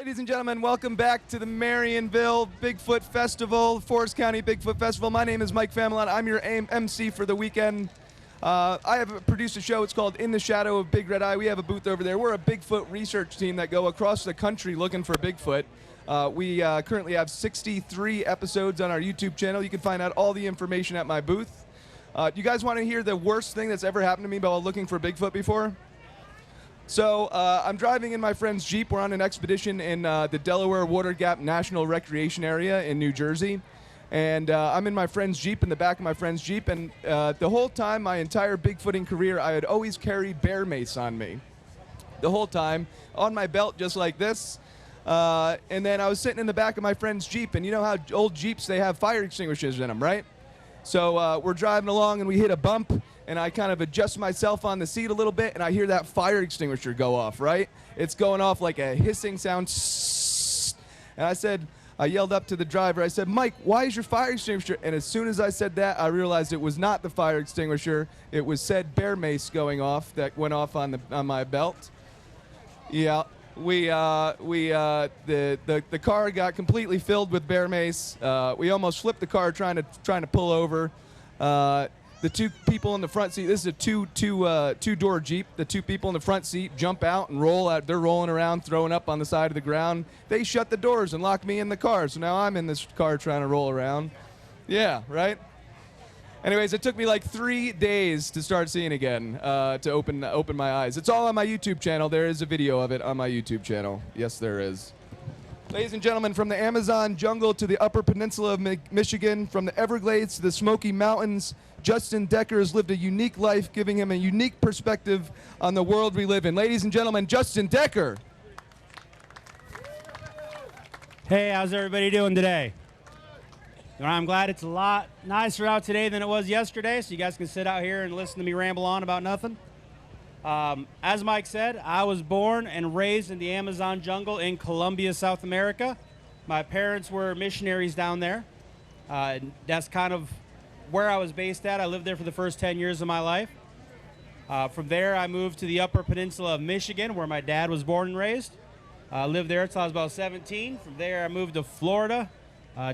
Ladies and gentlemen, welcome back to the Marienville Bigfoot Festival, Forest County Bigfoot Festival. My name is Mike Famelon. I'm your MC for the weekend. I have produced a show. It's called In the Shadow of Big Red Eye. We have a booth over there. We're a Bigfoot research team that go across the country looking for Bigfoot. We currently have 63 episodes on our YouTube channel. You can find out all the information at my booth. Do you guys want to hear the worst thing that's ever happened to me while looking for Bigfoot before? So I'm driving in my friend's Jeep. We're on an expedition in the Delaware Water Gap National Recreation Area in New Jersey. And I'm in my friend's Jeep, in the back of my friend's Jeep. And the whole time, my entire Bigfooting career, I had always carried bear mace on me. The whole time, on my belt, just like this. And then I was sitting in the back of my friend's Jeep. And you know how old Jeeps, they have fire extinguishers in them, right? So we're driving along, and we hit a bump. And I kind of adjust myself on the seat a little bit, and I hear that fire extinguisher go off, right? It's going off like a hissing sound. And I yelled up to the driver. I said, "Mike, why is your fire extinguisher?" And as soon as I said that, I realized it was not the fire extinguisher. It was said bear mace going off that went off on my belt. Yeah, the car got completely filled with bear mace. We almost flipped the car trying to pull over. The two people in the front seat, this is a two-door Jeep. The two people in the front seat jump out and roll out. They're rolling around, throwing up on the side of the ground. They shut the doors and lock me in the car. So now I'm in this car trying to roll around. Yeah, right? Anyways, it took me like 3 days to start seeing again, to open my eyes. It's all on my YouTube channel. There is a video of it on my YouTube channel. Yes, there is. Ladies and gentlemen, from the Amazon jungle to the Upper Peninsula of Michigan, from the Everglades to the Smoky Mountains, Justin Decker has lived a unique life, giving him a unique perspective on the world we live in. Ladies and gentlemen, Justin Decker. Hey, how's everybody doing today? I'm glad it's a lot nicer out today than it was yesterday, so you guys can sit out here and listen to me ramble on about nothing. As Mike said, I was born and raised in the Amazon jungle in Colombia, South America. My parents were missionaries down there. That's kind of where I was based at. I lived there for the first 10 years of my life. From there, I moved to the Upper Peninsula of Michigan, where my dad was born and raised. I lived there until I was about 17. From there, I moved to Florida,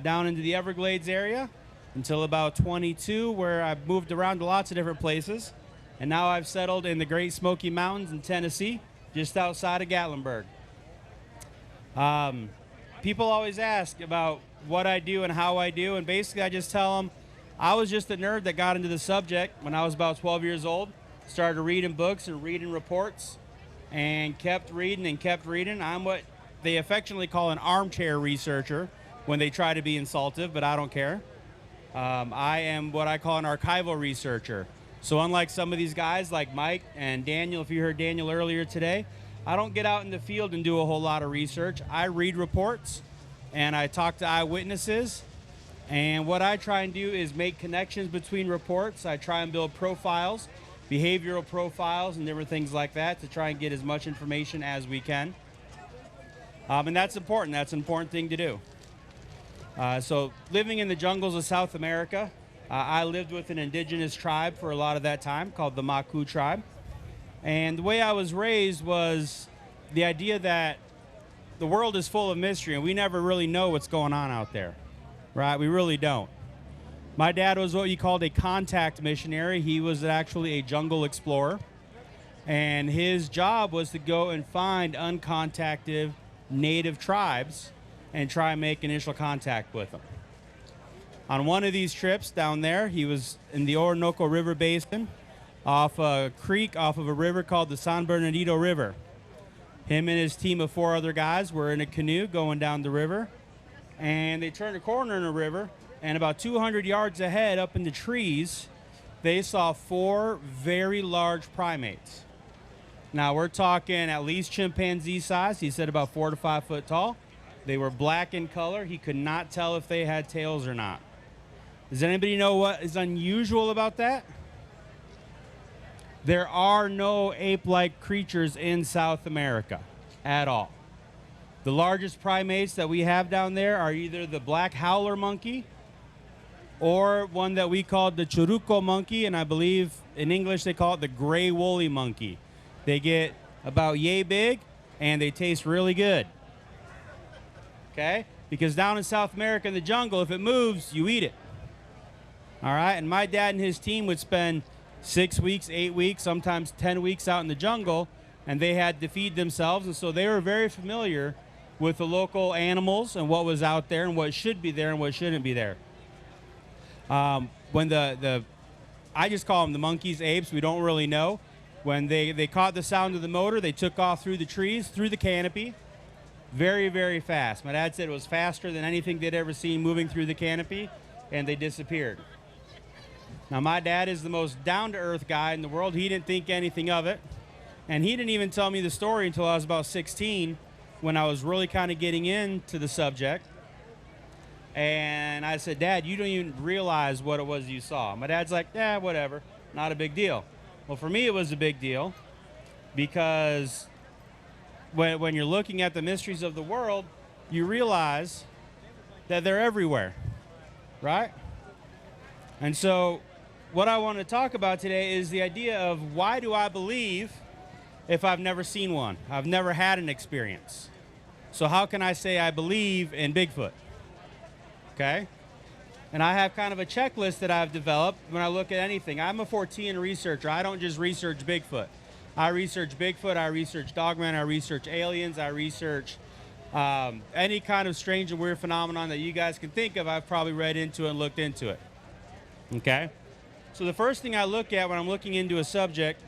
down into the Everglades area, until about 22, where I moved around to lots of different places. And now I've settled in the Great Smoky Mountains in Tennessee, just outside of Gatlinburg. People always ask about what I do and how I do, and basically I just tell them I was just a nerd that got into the subject when I was about 12 years old, started reading books and reading reports, and kept reading and kept reading. I'm what they affectionately call an armchair researcher when they try to be insultive, but I don't care. I am what I call an archival researcher. So unlike some of these guys like Mike and Daniel, if you heard Daniel earlier today, I don't get out in the field and do a whole lot of research. I read reports and I talk to eyewitnesses, and what I try and do is make connections between reports. I try and build profiles, behavioral profiles and different things like that to try and get as much information as we can. And that's important. That's an important thing to do. So living in the jungles of South America, I lived with an indigenous tribe for a lot of that time called the Maku tribe. And the way I was raised was the idea that the world is full of mystery and we never really know what's going on out there, right? We really don't. My dad was what you called a contact missionary. He was actually a jungle explorer. And his job was to go and find uncontacted native tribes and try and make initial contact with them. On one of these trips down there, he was in the Orinoco River Basin off a creek off of a river called the San Bernardino River. Him and his team of 4 other guys were in a canoe going down the river, and they turned a corner in the river, and about 200 yards ahead up in the trees, they saw 4 very large primates. Now, we're talking at least chimpanzee size. He said about 4 to 5 foot tall. They were black in color. He could not tell if they had tails or not. Does anybody know what is unusual about that? There are no ape-like creatures in South America at all. The largest primates that we have down there are either the black howler monkey or one that we call the churuco monkey, and I believe in English they call it the gray woolly monkey. They get about yay big and they taste really good. okay? Because down in South America in the jungle, if it moves, you eat it. All right, and my dad and his team would spend 6 weeks, 8 weeks, sometimes 10 weeks out in the jungle, and they had to feed themselves, and so they were very familiar with the local animals and what was out there and what should be there and what shouldn't be there. When I just call them the monkeys, apes, we don't really know. When they caught the sound of the motor, they took off through the trees, through the canopy, very, very fast. My dad said it was faster than anything they'd ever seen moving through the canopy, and they disappeared. Now, my dad is the most down-to-earth guy in the world. He didn't think anything of it, and he didn't even tell me the story until I was about 16, when I was really kind of getting into the subject. And I said, Dad, you don't even realize what it was you saw. My dad's like, yeah, whatever, not a big deal. Well, for me, it was a big deal because when you're looking at the mysteries of the world, you realize that they're everywhere, right? And so what I want to talk about today is the idea of why do I believe if I've never seen one? I've never had an experience. So how can I say I believe in Bigfoot? Okay? And I have kind of a checklist that I've developed when I look at anything. I'm a Fortean researcher. I don't just research Bigfoot. I research Bigfoot, I research dogmen, I research aliens, I research any kind of strange and weird phenomenon that you guys can think of. I've probably read into it and looked into it. Okay? So the first thing I look at when I'm looking into a subject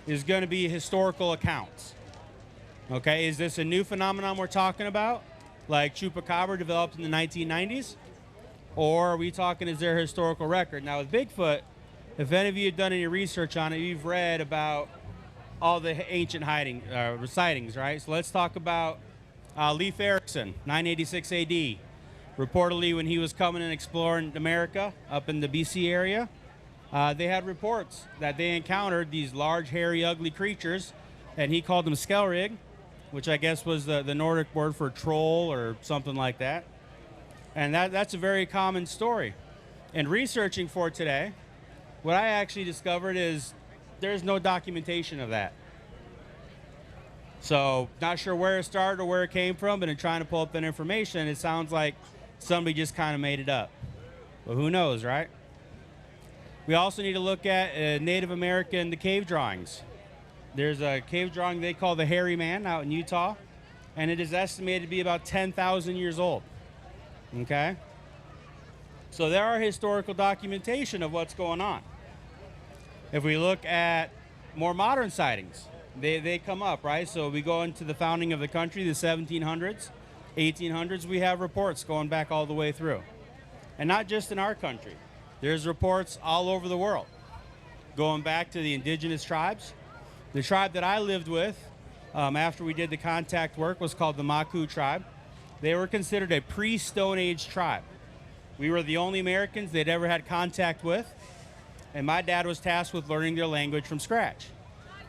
is going to be historical accounts. Okay, is this a new phenomenon we're talking about, like chupacabra developed in the 1990s? Or are we talking, is there a historical record? Now with Bigfoot, if any of you have done any research on it, you've read about all the ancient sightings, right? So let's talk about Leif Erikson, 986 AD. Reportedly, when he was coming and exploring America up in the BC area, they had reports that they encountered these large, hairy, ugly creatures, and he called them skelrig, which I guess was the Nordic word for troll or something like that. And that's a very common story. And researching for today, what I actually discovered is there's no documentation of that. So not sure where it started or where it came from, but in trying to pull up that information, it sounds like somebody just kind of made it up. But who knows, right? We also need to look at Native American, the cave drawings. There's a cave drawing they call the Hairy Man out in Utah, and it is estimated to be about 10,000 years old. Okay? So there are historical documentation of what's going on. If we look at more modern sightings, they come up, right? So we go into the founding of the country, the 1700s, 1800s, we have reports going back all the way through. And not just in our country. There's reports all over the world, going back to the indigenous tribes. The tribe that I lived with after we did the contact work was called the Maku tribe. They were considered a pre-Stone Age tribe. We were the only Americans they'd ever had contact with, and my dad was tasked with learning their language from scratch.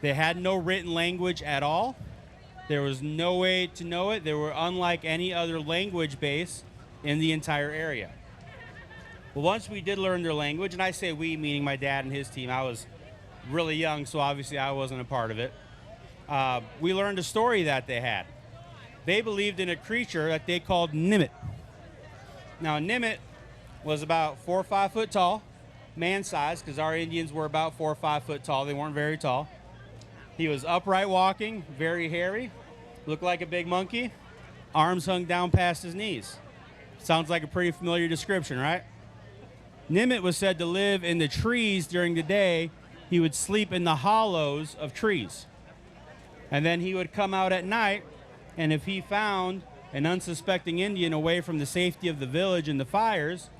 They had no written language at all. There was no way to know it. They were unlike any other language base in the entire area. Well, once we did learn their language, and I say we, meaning my dad and his team, I was really young, so obviously I wasn't a part of it. We learned a story that they had. They believed in a creature that they called Nimit. Now, Nimit was about 4 or 5 foot tall, man-sized, because our Indians were about 4 or 5 foot tall. They weren't very tall. He was upright walking, very hairy, looked like a big monkey, arms hung down past his knees. Sounds like a pretty familiar description, right? Nimit was said to live in the trees during the day. He would sleep in the hollows of trees. And then he would come out at night, and if he found an unsuspecting Indian away from the safety of the village and the fires,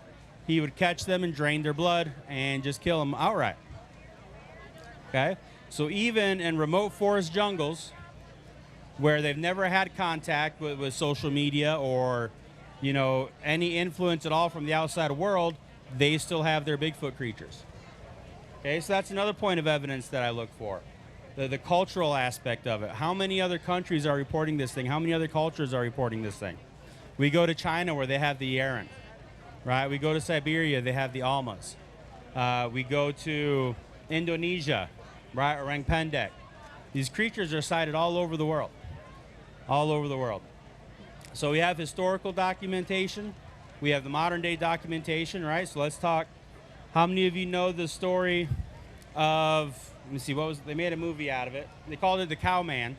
he would catch them and drain their blood and just kill them outright. Okay? So even in remote forest jungles where they've never had contact with social media or, you know, any influence at all from the outside world, they still have their Bigfoot creatures. Okay, so that's another point of evidence that I look for. The cultural aspect of it. How many other countries are reporting this thing? How many other cultures are reporting this thing? We go to China where they have the Yeren, right? We go to Siberia, they have the Almas. We go to Indonesia, right? Orang Pendek. These creatures are sighted all over the world. All over the world. So we have historical documentation. We have the modern day documentation, right? So let's talk. How many of you know the story of, let me see, they made a movie out of it. They called it The Cowman.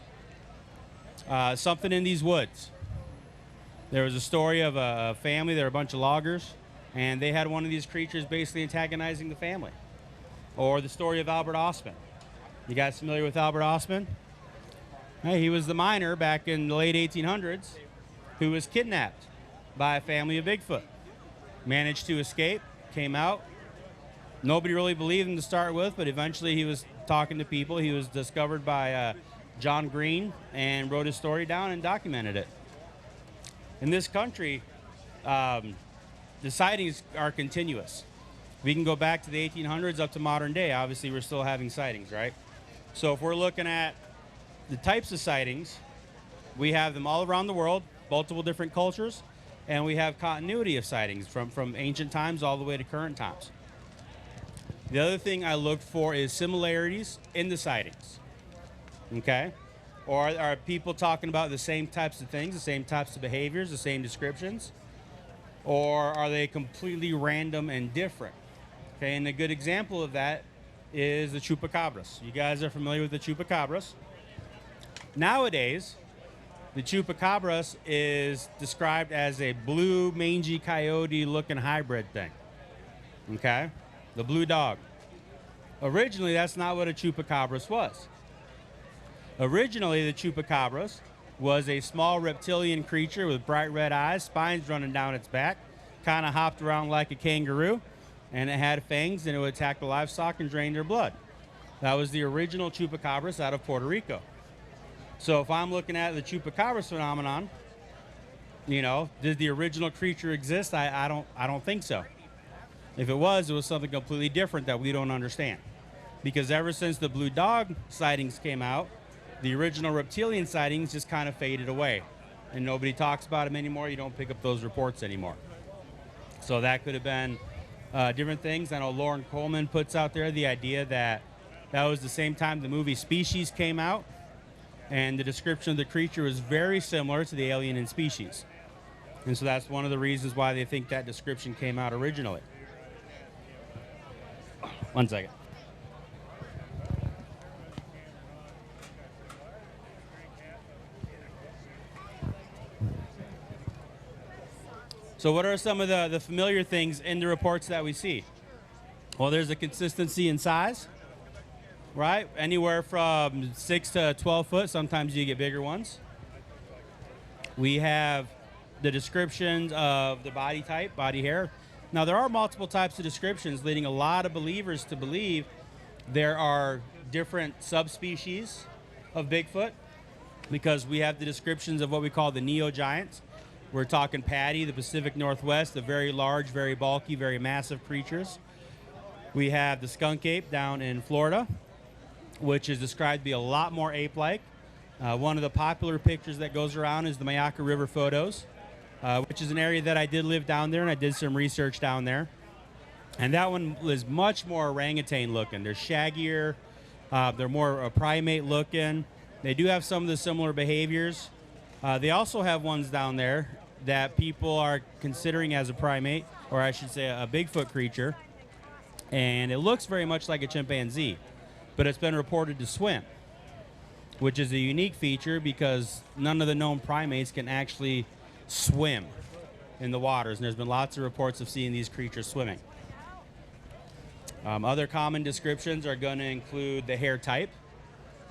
Something in These Woods. There was a story of a family, there were a bunch of loggers, and they had one of these creatures basically antagonizing the family. Or the story of Albert Ostman. You guys familiar with Albert Ostman? Hey, he was the miner back in the late 1800s who was kidnapped by a family of Bigfoot. Managed to escape, came out. Nobody really believed him to start with, but eventually he was talking to people. He was discovered by John Green and wrote his story down and documented it. In this country, the sightings are continuous. We can go back to the 1800s up to modern day. Obviously, we're still having sightings, right? So if we're looking at the types of sightings, we have them all around the world, multiple different cultures, and we have continuity of sightings from ancient times all the way to current times. The other thing I look for is similarities in the sightings, okay? Or are people talking about the same types of things, the same types of behaviors, the same descriptions? Or are they completely random and different? Okay, and a good example of that is the chupacabras. You guys are familiar with the chupacabras. Nowadays, the chupacabras is described as a blue mangy coyote looking hybrid thing, okay? The blue dog. Originally, that's not what a chupacabras was. Originally, the chupacabras was a small reptilian creature with bright red eyes, spines running down its back, kind of hopped around like a kangaroo, and it had fangs, and it would attack the livestock and drain their blood. That was the original chupacabras out of Puerto Rico. So if I'm looking at the chupacabras phenomenon, you know, did the original creature exist? I don't think so. If it was something completely different that we don't understand. Because ever since the blue dog sightings came out, the original reptilian sightings just kind of faded away. And nobody talks about them anymore. You don't pick up those reports anymore. So that could have been different things. I know Lauren Coleman puts out there the idea that that was the same time the movie Species came out. And the description of the creature was very similar to the alien in Species. And so that's one of the reasons why they think that description came out originally. 1 second. So what are some of the familiar things in the reports that we see? Well, there's a consistency in size, right? Anywhere from 6 to 12 foot. Sometimes you get bigger ones. We have the descriptions of the body type, body hair. Now, there are multiple types of descriptions, leading a lot of believers to believe there are different subspecies of Bigfoot, because we have the descriptions of what we call the neo-giants. We're talking Patty, the Pacific Northwest, the very large, very bulky, very massive creatures. We have the skunk ape down in Florida, which is described to be a lot more ape-like. One of the popular pictures that goes around is the Mayaca River photos, which is an area that I did live down there, and I did some research down there. And that one is much more orangutan looking. They're shaggier, they're more primate looking. They do have some of the similar behaviors. They also have ones down there that people are considering as a primate, or I should say a Bigfoot creature. And it looks very much like a chimpanzee, but it's been reported to swim, which is a unique feature because none of the known primates can actually swim in the waters, and there's been lots of reports of seeing these creatures swimming. Other common descriptions are going to include the hair type.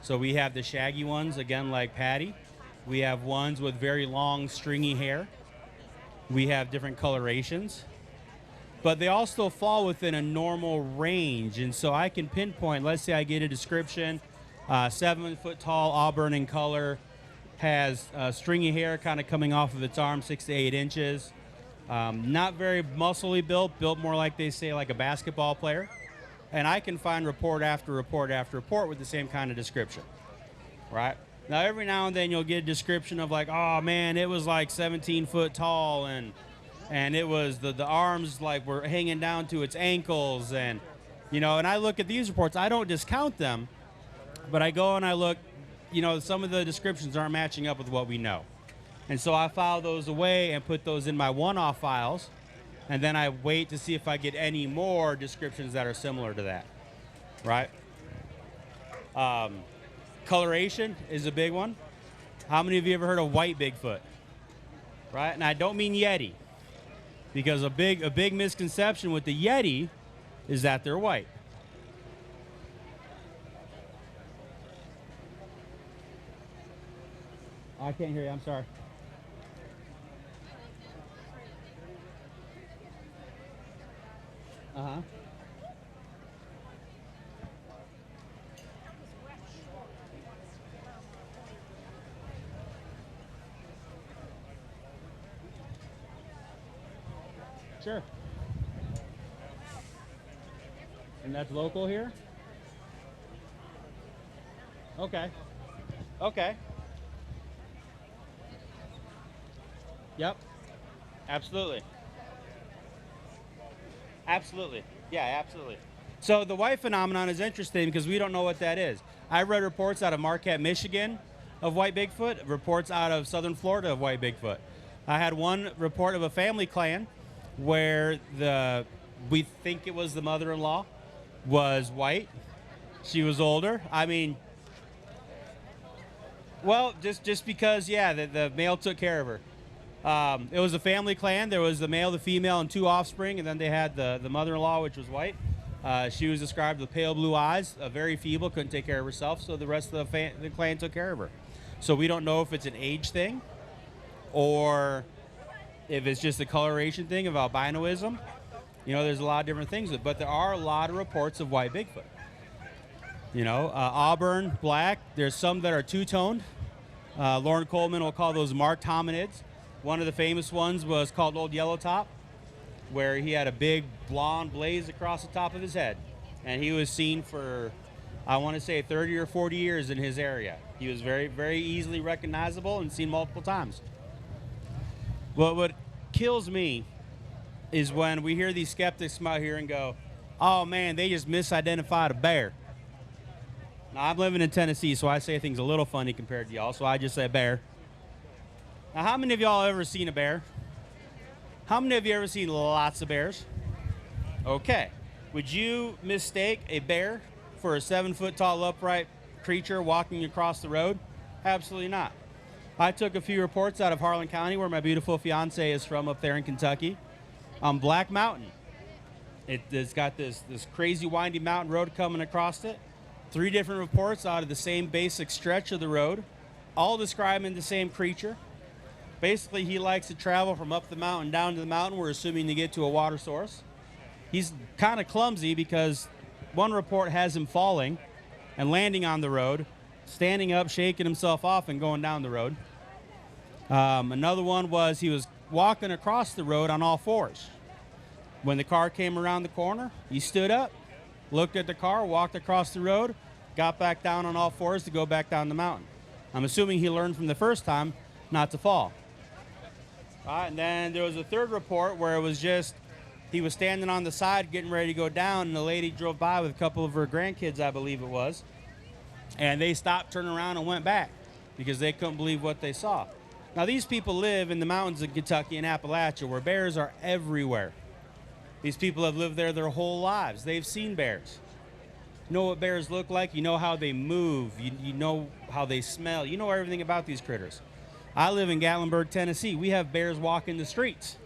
So we have the shaggy ones, again, like Patty. We have ones with very long, stringy hair. We have different colorations. But they all still fall within a normal range. And so I can pinpoint, let's say I get a description, 7 foot tall, auburn in color, has stringy hair kind of coming off of its arm, 6 to 8 inches. Not very muscly built more like they say like a basketball player. And I can find report after report after report with the same kind of description, right? Now, every now and then you'll get a description of like, oh man, it was like 17 foot tall and it was the arms like were hanging down to its ankles, and you know, and I look at these reports, I don't discount them, but I go and I look, you know, some of the descriptions aren't matching up with what we know. And so I file those away and put those in my one-off files, and then I wait to see if I get any more descriptions that are similar to that, right? Coloration is a big one. How many of you ever heard of white Bigfoot? Right? And I don't mean Yeti, because a big misconception with the Yeti is that they're white. I can't hear you, I'm sorry. Uh-huh. Sure. And that's local here? Okay. Okay. Yep. Absolutely. Absolutely. Yeah, absolutely. So the white phenomenon is interesting because we don't know what that is. I read reports out of Marquette, Michigan of white Bigfoot, reports out of southern Florida of white Bigfoot. I had one report of a family clan where we think it was the mother-in-law was white. She was older. I mean, well, just because, yeah, the male took care of her. It was a family clan. There was the male, the female, and 2 offspring, and then they had the mother-in-law, which was white. She was described with pale blue eyes, very feeble, couldn't take care of herself, so the rest of the clan took care of her. So we don't know if it's an age thing or if it's just a coloration thing of albinoism. You know, there's a lot of different things, but there are a lot of reports of white Bigfoot. You know, auburn, black. There's some that are two-toned. Lauren Coleman will call those marked hominids. One of the famous ones was called Old Yellow Top, where he had a big blonde blaze across the top of his head. And he was seen for, I want to say, 30 or 40 years in his area. He was very, very easily recognizable and seen multiple times. Well, what kills me is when we hear these skeptics come out here and go, oh man, they just misidentified a bear. Now, I'm living in Tennessee, so I say things a little funny compared to y'all, so I just say bear. Now, how many of y'all ever seen a bear? How many of you ever seen lots of bears? Okay. Would you mistake a bear for a 7-foot tall upright creature walking across the road? Absolutely not. I took a few reports out of Harlan County, where my beautiful fiance is from, up there in Kentucky, on Black Mountain. It's got this crazy windy mountain road coming across it. 3 different reports out of the same basic stretch of the road, all describing the same creature. Basically, he likes to travel from up the mountain down to the mountain. We're assuming to get to a water source. He's kind of clumsy because one report has him falling and landing on the road, standing up, shaking himself off, and going down the road. Another one was he was walking across the road on all 4s. When the car came around the corner, he stood up, looked at the car, walked across the road, got back down on all 4s to go back down the mountain. I'm assuming he learned from the first time not to fall. All right, and then there was a 3rd report where it was just he was standing on the side getting ready to go down, and the lady drove by with a couple of her grandkids, I believe it was, and they stopped, turned around, and went back because they couldn't believe what they saw. Now, these people live in the mountains of Kentucky and Appalachia where bears are everywhere. These people have lived there their whole lives. They've seen bears. You know what bears look like. You know how they move. You know how they smell. You know everything about these critters. I live in Gatlinburg, Tennessee. We have bears walking the streets.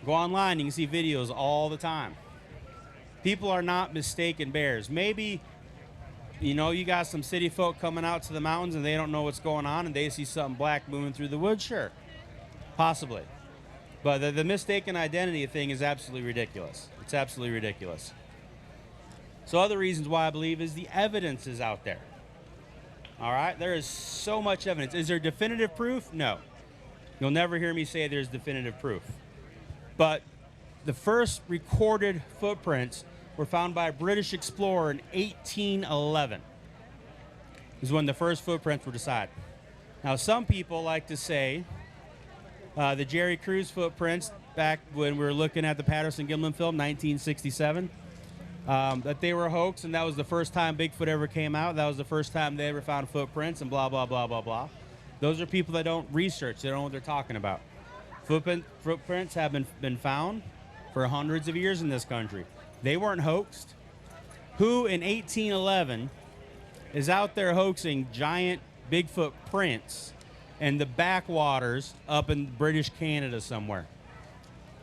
Go online, you can see videos all the time. People are not mistaken bears. Maybe, you know, you got some city folk coming out to the mountains and they don't know what's going on and they see something black moving through the woods. Sure, possibly. But the mistaken identity thing is absolutely ridiculous. It's absolutely ridiculous. So other reasons why I believe is the evidence is out there. All right, there is so much evidence. Is there definitive proof? No. You'll never hear me say there's definitive proof. But the first recorded footprints were found by a British explorer in 1811. Is when the first footprints were decided. Now, some people like to say the Jerry Cruz footprints back when we were looking at the Patterson-Gimlin film, 1967, that they were a hoax, and that was the first time Bigfoot ever came out. That was the first time they ever found footprints, and blah, blah, blah, blah, blah. Those are people that don't research. They don't know what they're talking about. Footprints have been found for hundreds of years in this country. They weren't hoaxed. Who in 1811 is out there hoaxing giant Bigfoot prints in the backwaters up in British Canada somewhere?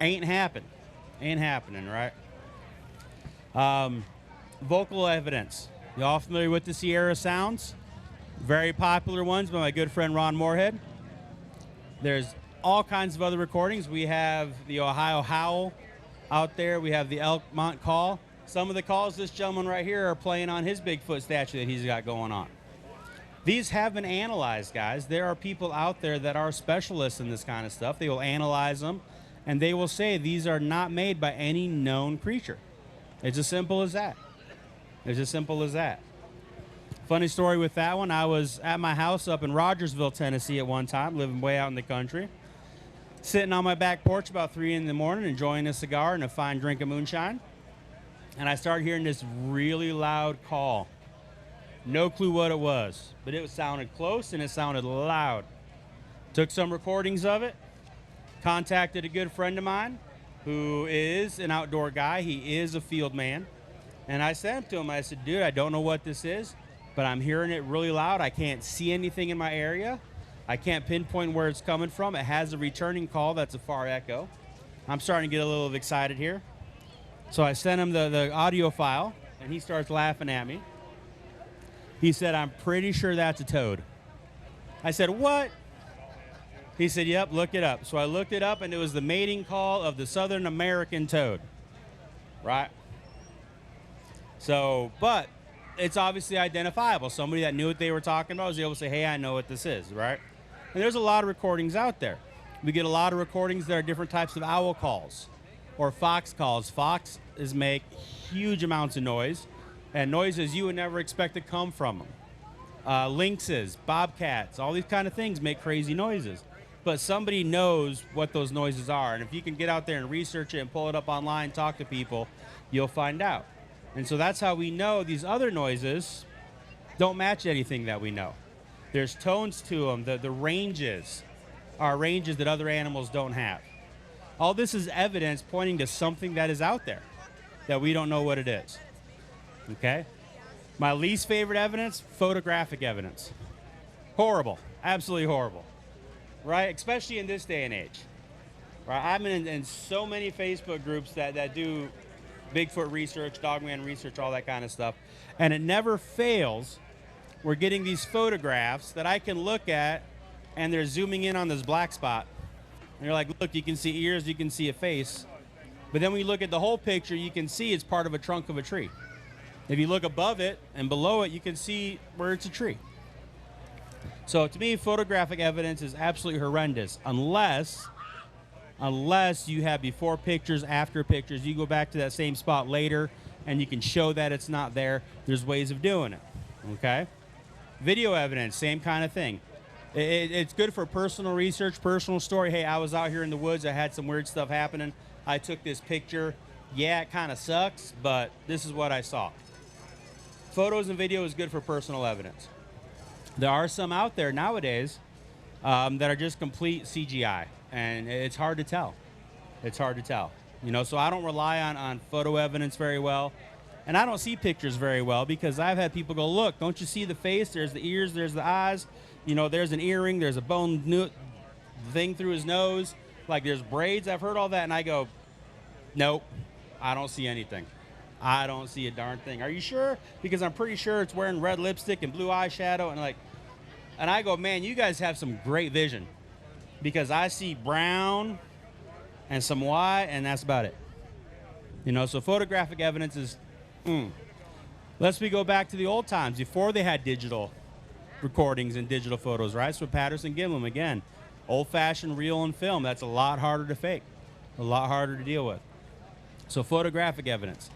Ain't happening. Ain't happening, right? Vocal evidence. You all familiar with the Sierra Sounds? Very popular ones by my good friend Ron Moorhead. There's all kinds of other recordings. We have the Ohio Howl out there. We have the Elkmont Call. Some of the calls this gentleman right here are playing on his Bigfoot statue that he's got going on. These have been analyzed, guys. There are people out there that are specialists in this kind of stuff. They will analyze them, and they will say these are not made by any known creature. It's as simple as that. It's as simple as that. Funny story with that one, I was at my house up in Rogersville, Tennessee at one time, living way out in the country, sitting on my back porch about 3 in the morning, enjoying a cigar and a fine drink of moonshine, and I started hearing this really loud call. No clue what it was, but it sounded close and it sounded loud. Took some recordings of it, contacted a good friend of mine who is an outdoor guy. He is a field man. And I sent to him, I said, dude, I don't know what this is, but I'm hearing it really loud. I can't see anything in my area. I can't pinpoint where it's coming from. It has a returning call that's a far echo. I'm starting to get a little excited here. So I sent him the audio file, and he starts laughing at me. He said, I'm pretty sure that's a toad. I said, what? He said, yep, look it up. So I looked it up, and it was the mating call of the Southern American toad, right? So, but it's obviously identifiable. Somebody that knew what they were talking about was able to say, hey, I know what this is, right? And there's a lot of recordings out there. We get a lot of recordings that are different types of owl calls or fox calls. Foxes make huge amounts of noise, and noises you would never expect to come from them. Lynxes, bobcats, all these kind of things make crazy noises. But somebody knows what those noises are, and if you can get out there and research it and pull it up online, talk to people, you'll find out. And so that's how we know these other noises don't match anything that we know. There's tones to them. The ranges are ranges that other animals don't have. All this is evidence pointing to something that is out there that we don't know what it is. Okay? My least favorite evidence, photographic evidence. Horrible. Absolutely horrible. Right? Especially in this day and age. Right? I'm in so many Facebook groups that do Bigfoot research, Dogman research, all that kind of stuff. And it never fails. We're getting these photographs that I can look at, and they're zooming in on this black spot. And you're like, look, you can see ears, you can see a face. But then when you look at the whole picture, you can see it's part of a trunk of a tree. If you look above it and below it, you can see where it's a tree. So to me, photographic evidence is absolutely horrendous, unless you have before pictures, after pictures. You go back to that same spot later, and you can show that it's not there. There's ways of doing it, okay? Video evidence, same kind of thing. It's good for personal research, personal story. Hey, I was out here in the woods. I had some weird stuff happening. I took this picture. Yeah, it kind of sucks, but this is what I saw. Photos and video is good for personal evidence. There are some out there nowadays that are just complete CGI, and it's hard to tell. It's hard to tell. You know, so I don't rely on photo evidence very well, and I don't see pictures very well because I've had people go, look, don't you see the face? There's the ears, there's the eyes. You know, there's an earring, there's a bone thing through his nose. Like, there's braids. I've heard all that, and I go, nope, I don't see anything. I don't see a darn thing. Are you sure? Because I'm pretty sure it's wearing red lipstick and blue eyeshadow, and I go, man, you guys have some great vision, because I see brown and some white, and that's about it. You know, so photographic evidence is, Let's go back to the old times before they had digital recordings and digital photos, right? So Patterson Gimlin, again, old-fashioned reel and film. That's a lot harder to fake, a lot harder to deal with. So photographic evidence.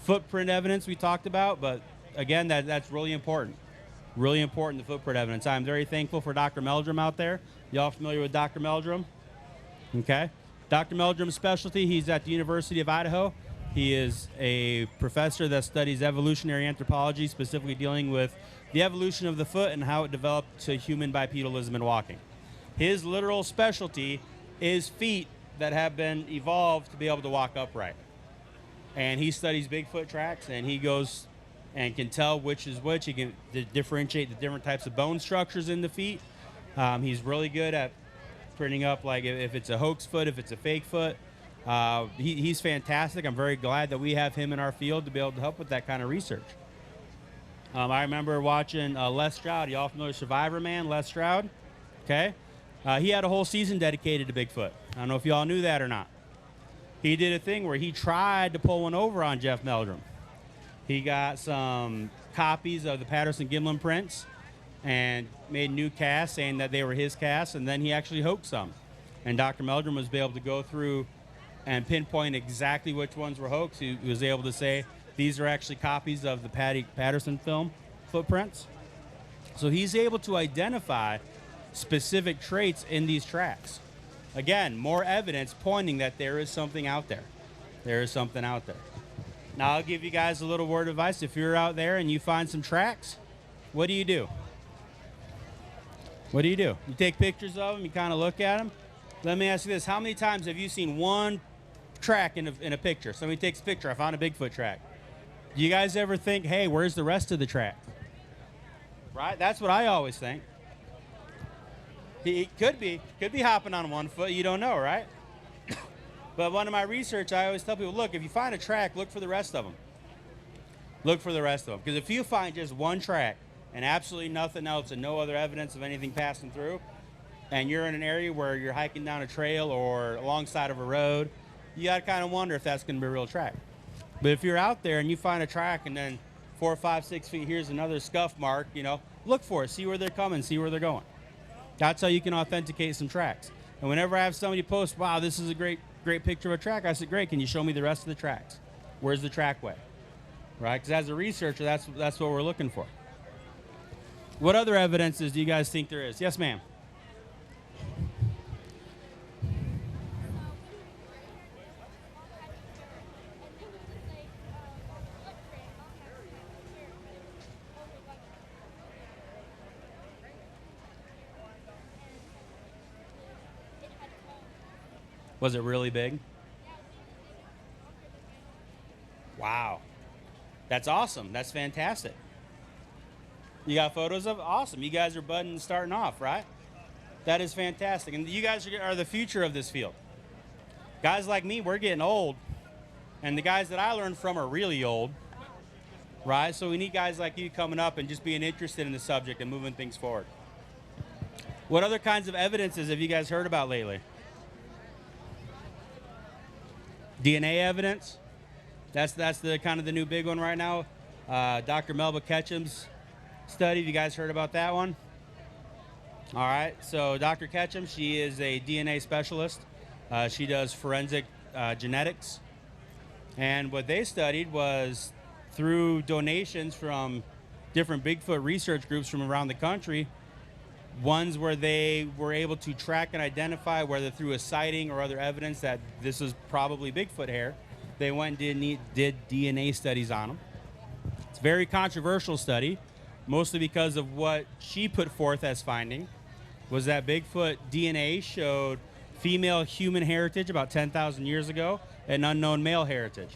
Footprint evidence we talked about, but again, that's really important. Really important, the footprint evidence. I'm very thankful for Dr. Meldrum out there. Y'all familiar with Dr. Meldrum? Okay. Dr. Meldrum's specialty, he's at the University of Idaho. He is a professor that studies evolutionary anthropology, specifically dealing with the evolution of the foot and how it developed to human bipedalism and walking. His literal specialty is feet that have been evolved to be able to walk upright. And he studies Bigfoot tracks, and he goes and can tell which is which. He can differentiate the different types of bone structures in the feet. He's really good at printing up, like, if it's a hoax foot, if it's a fake foot. He's fantastic. I'm very glad that we have him in our field to be able to help with that kind of research. I remember watching Les Stroud. Y'all familiar with Survivor Man, Les Stroud? Okay. He had a whole season dedicated to Bigfoot. I don't know if y'all knew that or not. He did a thing where he tried to pull one over on Jeff Meldrum. He got some copies of the Patterson-Gimlin prints and made new casts saying that they were his casts, and then he actually hoaxed some. And Dr. Meldrum was able to go through and pinpoint exactly which ones were hoax. He was able to say these are actually copies of the Patterson film footprints. So he's able to identify specific traits in these tracks. Again, more evidence pointing that there is something out there. There is something out there. Now, I'll give you guys a little word of advice. If you're out there and you find some tracks, what do you do? What do? You take pictures of them, you kind of look at them. Let me ask you this. How many times have you seen one track in a picture? Somebody takes a picture. I found a Bigfoot track. Do you guys ever think, hey, where's the rest of the track? Right? That's what I always think. He could be hopping on one foot. You don't know, right? But one of my research, I always tell people, look, if you find a track, look for the rest of them. Look for the rest of them. Because if you find just one track and absolutely nothing else and no other evidence of anything passing through, and you're in an area where you're hiking down a trail or alongside of a road, you got to kind of wonder if that's going to be a real track. But if you're out there and you find a track and then 4, 5, 6 feet, here's another scuff mark, look for it. See where they're coming. See where they're going. That's how you can authenticate some tracks. And whenever I have somebody post, wow, this is a great picture of a track, I said, great, can you show me the rest of the tracks? Where's the trackway? Right? Because as a researcher, that's what we're looking for. What other evidences do you guys think there is? Yes, ma'am. Was it really big? Wow. That's awesome. That's fantastic. You got photos of it? Awesome. You guys are budding and starting off, right? That is fantastic. And you guys are the future of this field. Guys like me, we're getting old. And the guys that I learned from are really old, right? So we need guys like you coming up and just being interested in the subject and moving things forward. What other kinds of evidences have you guys heard about lately? DNA evidence. That's the kind of the new big one right now. Dr. Melba Ketchum's study. Have you guys heard about that one? All right. So Dr. Ketchum, she is a DNA specialist. She does forensic genetics. And what they studied was through donations from different Bigfoot research groups from around the country, ones where they were able to track and identify, whether through a sighting or other evidence that this is probably Bigfoot hair, they went and did DNA studies on them. It's a very controversial study, mostly because of what she put forth as finding, was that Bigfoot DNA showed female human heritage about 10,000 years ago and unknown male heritage.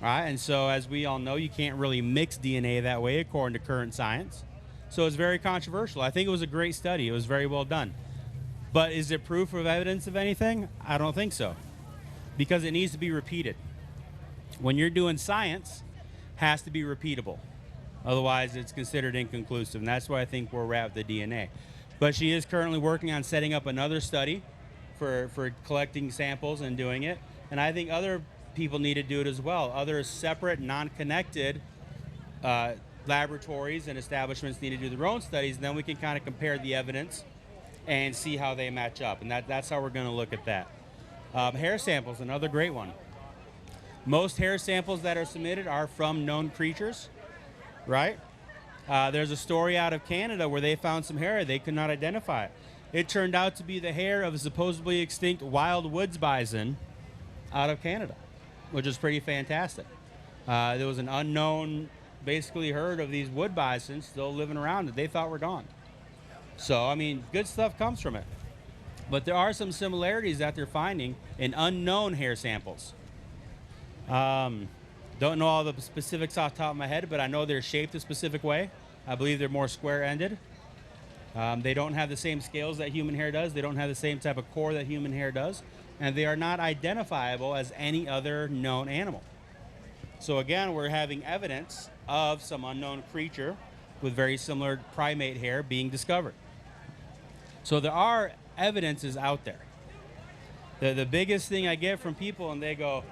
All right, and so as we all know, you can't really mix DNA that way according to current science. So it's very controversial. I think it was a great study. It was very well done. But is it proof of evidence of anything? I don't think so. Because it needs to be repeated. When you're doing science, it has to be repeatable. Otherwise, it's considered inconclusive. And that's why I think we're at the DNA. But she is currently working on setting up another study for collecting samples and doing it. And I think other people need to do it as well. Other separate, non-connected laboratories and establishments need to do their own studies, and then we can kind of compare the evidence and see how they match up. And that's how we're going to look at that. Hair samples, another great one. Most hair samples that are submitted are from known creatures, right? There's a story out of Canada where they found some hair. They could not identify it. It turned out to be the hair of a supposedly extinct wild woods bison out of Canada, which is pretty fantastic. There was an unknown basically heard of these wood bisons still living around that they thought were gone. So, I mean, good stuff comes from it. But there are some similarities that they're finding in unknown hair samples. Don't know all the specifics off the top of my head, but I know they're shaped a specific way. I believe they're more square-ended. They don't have the same scales that human hair does. They don't have the same type of core that human hair does. And they are not identifiable as any other known animal. So again, we're having evidence of some unknown creature with very similar primate hair being discovered. So there are evidences out there. The biggest thing I get from people, and they go,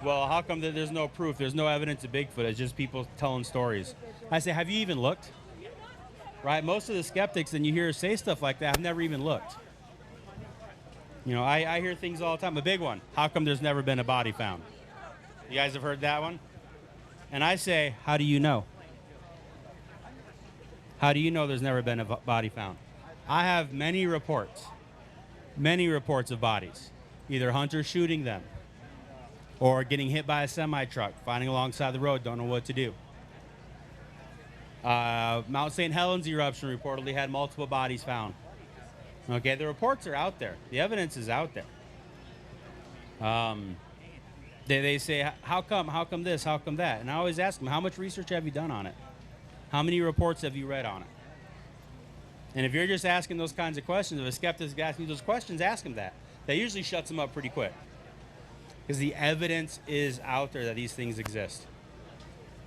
well, how come that there's no proof? There's no evidence of Bigfoot. It's just people telling stories. I say, have you even looked? Right? Most of the skeptics, and you hear say stuff like that, have never even looked. You know, I hear things all the time. A big one, how come there's never been a body found? You guys have heard that one? And I say, how do you know? How do you know there's never been a body found? I have many reports of bodies, either hunters shooting them or getting hit by a semi-truck, finding alongside the road, don't know what to do. Mount St. Helens eruption reportedly had multiple bodies found. Okay, the reports are out there. The evidence is out there. They say, how come this, how come that? And I always ask them, how much research have you done on it? How many reports have you read on it? And if you're just asking those kinds of questions, if a skeptic is asking those questions, ask them that. That usually shuts them up pretty quick. Because the evidence is out there that these things exist.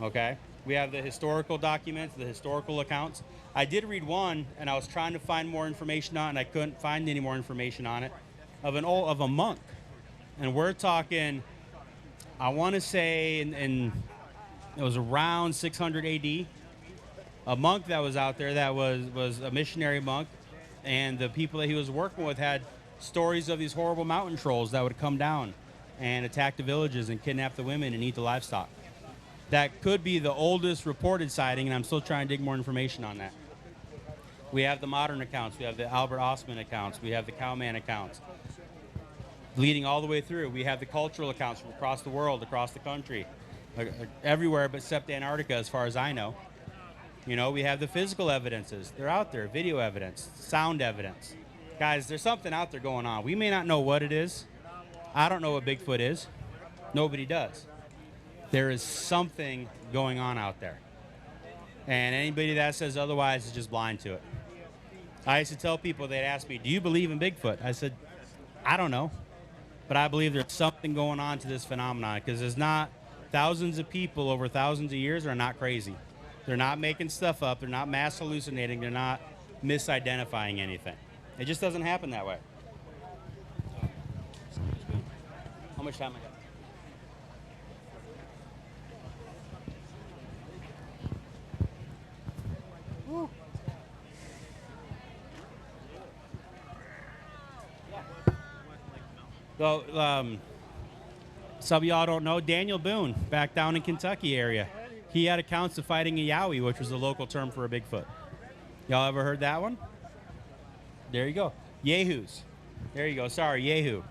Okay? We have the historical documents, the historical accounts. I did read one, and I was trying to find more information on it, and I couldn't find any more information on it, of a monk. And we're talking, I want to say, in it was around 600 AD. A monk that was out there that was a missionary monk, and the people that he was working with had stories of these horrible mountain trolls that would come down and attack the villages and kidnap the women and eat the livestock. That could be the oldest reported sighting, and I'm still trying to dig more information on that. We have the modern accounts. We have the Albert Ostman accounts. We have the Cowman accounts. Leading all the way through, we have the cultural accounts from across the world, across the country, everywhere but except Antarctica, as far as I know. You know, we have the physical evidences. They're out there, video evidence, sound evidence. Guys, there's something out there going on. We may not know what it is. I don't know what Bigfoot is. Nobody does. There is something going on out there. And anybody that says otherwise is just blind to it. I used to tell people, they'd ask me, do you believe in Bigfoot? I said, I don't know. But I believe there's something going on to this phenomenon, because there's not thousands of people over thousands of years are not crazy. They're not making stuff up. They're not mass hallucinating. They're not misidentifying anything. It just doesn't happen that way. How much time I got? Woo. So, some of y'all don't know, Daniel Boone, back down in Kentucky area. He had accounts of fighting a yowie, which was the local term for a Bigfoot. Y'all ever heard that one? There you go. Yahoo's. There you go. Sorry, Yahoo.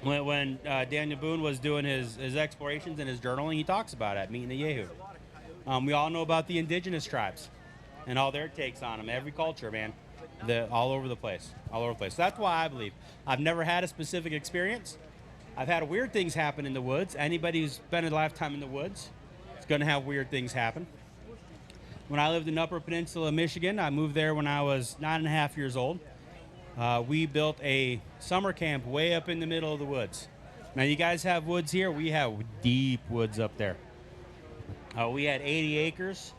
When Daniel Boone was doing his explorations and his journaling, he talks about it, meeting the Yahoo. We all know about the indigenous tribes and all their takes on them. Every culture, man. All over the place. All over the place. So that's why I believe. I've never had a specific experience. I've had weird things happen in the woods. Anybody who's spent a lifetime in the woods is going to have weird things happen. When I lived in Upper Peninsula, Michigan, I moved there when I was 9.5 years old. We built a summer camp way up in the middle of the woods. Now, you guys have woods here. We have deep woods up there. We had 80 acres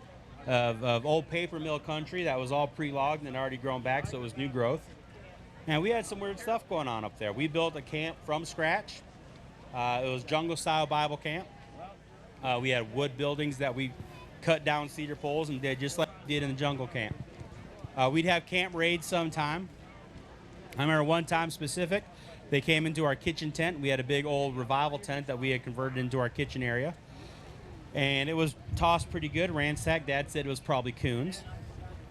of old paper mill country that was all pre-logged and already grown back, so it was new growth. And we had some weird stuff going on up there. We built a camp from scratch. It was jungle-style Bible camp. We had wood buildings that we cut down cedar poles and did just like we did in the jungle camp. We'd have camp raids sometime. I remember one time specific, they came into our kitchen tent. We had a big old revival tent that we had converted into our kitchen area. And it was tossed pretty good, ransacked. Dad said it was probably coons.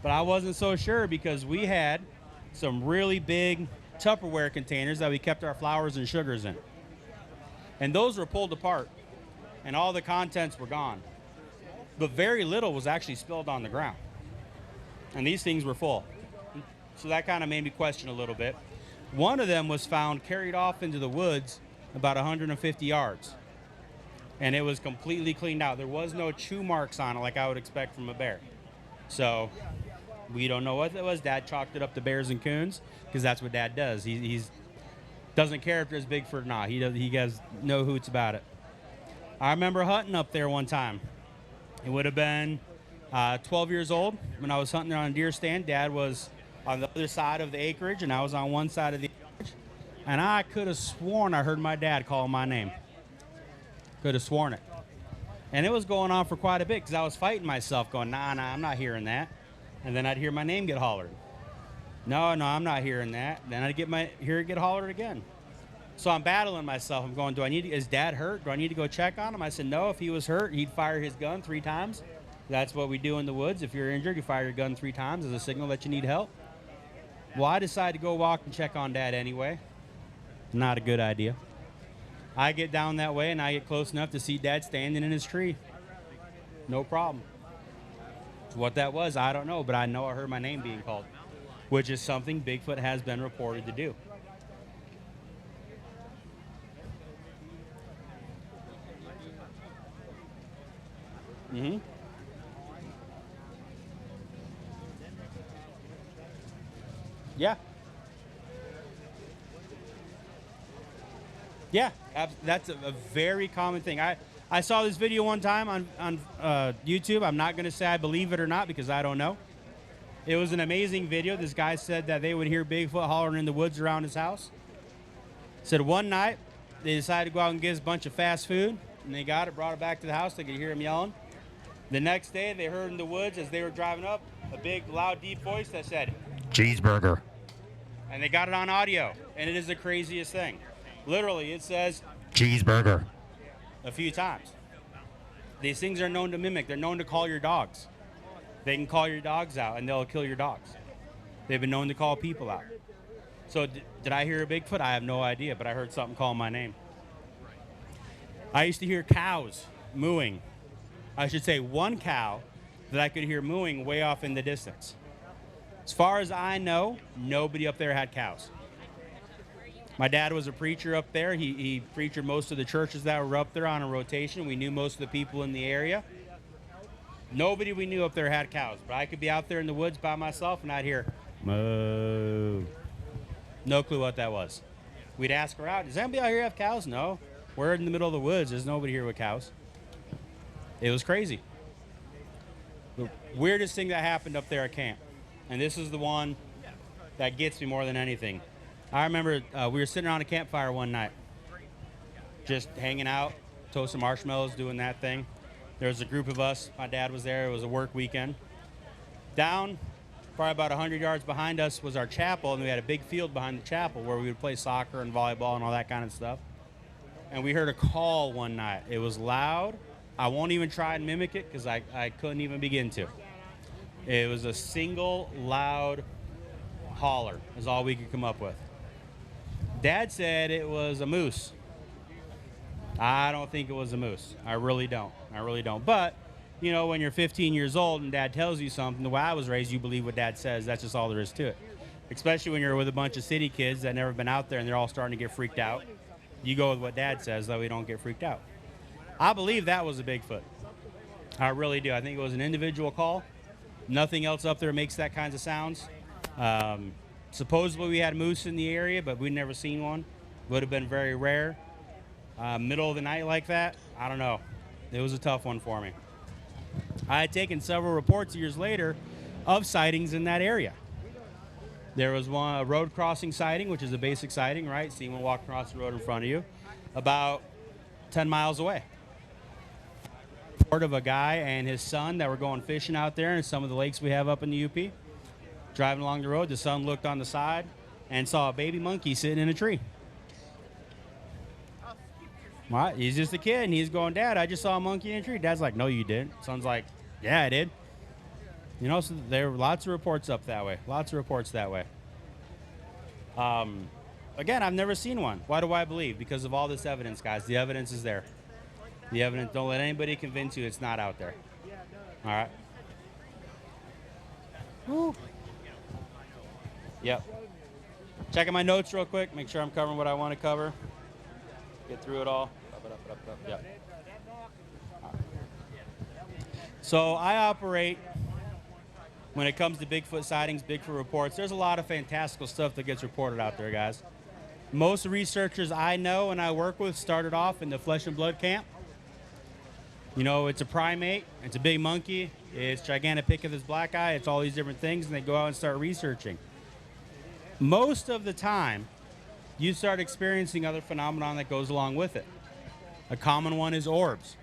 But I wasn't so sure, because we had some really big Tupperware containers that we kept our flours and sugars in. And those were pulled apart and all the contents were gone. But very little was actually spilled on the ground. And these things were full. So that kind of made me question a little bit. One of them was found carried off into the woods about 150 yards. And it was completely cleaned out. There was no chew marks on it like I would expect from a bear. So we don't know what it was. Dad chalked it up to bears and coons because that's what Dad does. He's doesn't care if there's Bigfoot or not. He has no hoots about it. I remember hunting up there one time. It would have been 12 years old when I was hunting on a deer stand. Dad was on the other side of the acreage, and I was on one side of the acreage. And I could have sworn I heard my dad call my name. Could have sworn it. And it was going on for quite a bit because I was fighting myself going, nah, I'm not hearing that. And then I'd hear my name get hollered. No, I'm not hearing that. Then I'd hear it get hollered again. So I'm battling myself. I'm going, is Dad hurt? Do I need to go check on him? I said, no, if he was hurt, he'd fire his gun 3 times. That's what we do in the woods. If you're injured, you fire your gun 3 times as a signal that you need help. Well, I decided to go walk and check on Dad anyway. Not a good idea. I get down that way and I get close enough to see Dad standing in his tree. No problem. What that was, I don't know, but I know I heard my name being called, which is something Bigfoot has been reported to do. Mm-hmm. Yeah. Yeah, that's a very common thing. I saw this video one time on YouTube. I'm not going to say I believe it or not because I don't know. It was an amazing video. This guy said that they would hear Bigfoot hollering in the woods around his house. Said one night they decided to go out and get us a bunch of fast food, and they got it, brought it back to the house. They could hear him yelling. The next day they heard in the woods as they were driving up a big, loud, deep voice that said, "Cheeseburger." And they got it on audio, and it is the craziest thing. Literally, it says, "Cheeseburger," a few times. These things are known to mimic. They're known to call your dogs. They can call your dogs out, and they'll kill your dogs. They've been known to call people out. So did I hear a Bigfoot? I have no idea, but I heard something call my name. I used to hear cows mooing. I should say one cow that I could hear mooing way off in the distance. As far as I know, nobody up there had cows. My dad was a preacher up there. He preached most of the churches that were up there on a rotation. We knew most of the people in the area. Nobody we knew up there had cows, but I could be out there in the woods by myself and I'd hear moo. No clue what that was. We'd ask around, does anybody out here have cows? No. We're in the middle of the woods. There's nobody here with cows. It was crazy. The weirdest thing that happened up there at camp, and this is the one that gets me more than anything. I remember we were sitting around a campfire one night, just hanging out, toasting marshmallows, doing that thing. There was a group of us. My dad was there. It was a work weekend. Down, probably about 100 yards behind us, was our chapel, and we had a big field behind the chapel where we would play soccer and volleyball and all that kind of stuff. And we heard a call one night. It was loud. I won't even try and mimic it because I couldn't even begin to. It was a single loud holler is all we could come up with. Dad said it was a moose. I don't think it was a moose. I really don't. But, you know, when you're 15 years old and Dad tells you something, the way I was raised, you believe what Dad says. That's just all there is to it. Especially when you're with a bunch of city kids that never been out there and they're all starting to get freaked out. You go with what Dad says, though we don't get freaked out. I believe that was a Bigfoot. I really do. I think it was an individual call. Nothing else up there makes that kinds of sounds. Supposedly we had moose in the area, but we'd never seen one. Would have been very rare. Middle of the night like that, I don't know. It was a tough one for me. I had taken several reports years later of sightings in that area. There was a road crossing sighting, which is a basic sighting, right? See one walk across the road in front of you, about 10 miles away. Report of a guy and his son that were going fishing out there in some of the lakes we have up in the UP. Driving along the road, the son looked on the side and saw a baby monkey sitting in a tree. Well, he's just a kid, and he's going, "Dad, I just saw a monkey in a tree." Dad's like, "No, you didn't." Son's like, "Yeah, I did." You know, so there were lots of reports up that way. Lots of reports that way. Again, I've never seen one. Why do I believe? Because of all this evidence, guys. The evidence is there. The evidence, don't let anybody convince you it's not out there. All right? Woo. Yep. Checking my notes real quick, make sure I'm covering what I want to cover. Get through it all. Yep. All right. So I operate, when it comes to Bigfoot sightings, Bigfoot reports, there's a lot of fantastical stuff that gets reported out there, guys. Most researchers I know and I work with started off in the flesh and blood camp. You know, it's a primate, it's a big monkey, it's Gigantopithecus black eye, it's all these different things, and they go out and start researching. Most of the time, you start experiencing other phenomenon that goes along with it. A common one is orbs.